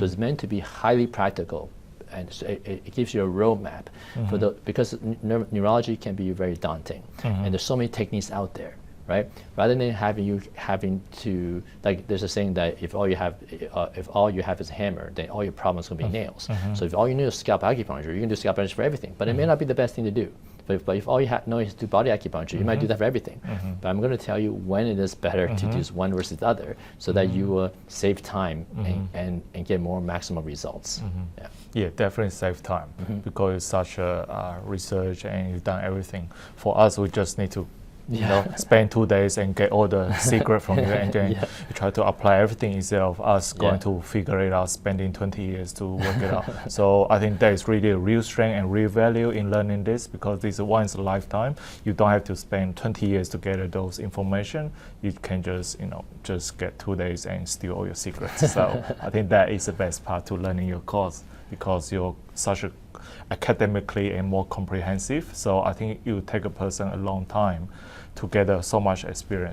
So it's meant to be highly practical, and so it gives you a roadmap for because neurology can be very daunting, and there's so many techniques out there, right? Rather than having to, like, there's a saying that if all you have is a hammer, then all your problems will be nails. So if all you know is scalp acupuncture, you can do scalp acupuncture for everything, but it may not be the best thing to do. But if all you know is to do body acupuncture, you might do that for everything. But I'm going to tell you when it is better to do one versus the other, so that you will save time and get more maximum results. Yeah, definitely save time because it's such a research and you've done everything. For us, we just need to spend 2 days and get all the secret from you, and then you try to apply everything instead of us going to figure it out, spending 20 years to work it out. So I think that is really a real strength and real value in learning this, because this is once a lifetime. You don't have to spend 20 years to gather those information. You can just get 2 days and steal all your secrets. So I think that is the best part to learning your course, because you're such a academically and more comprehensive. So I think it will take a person a long time to gather so much experience.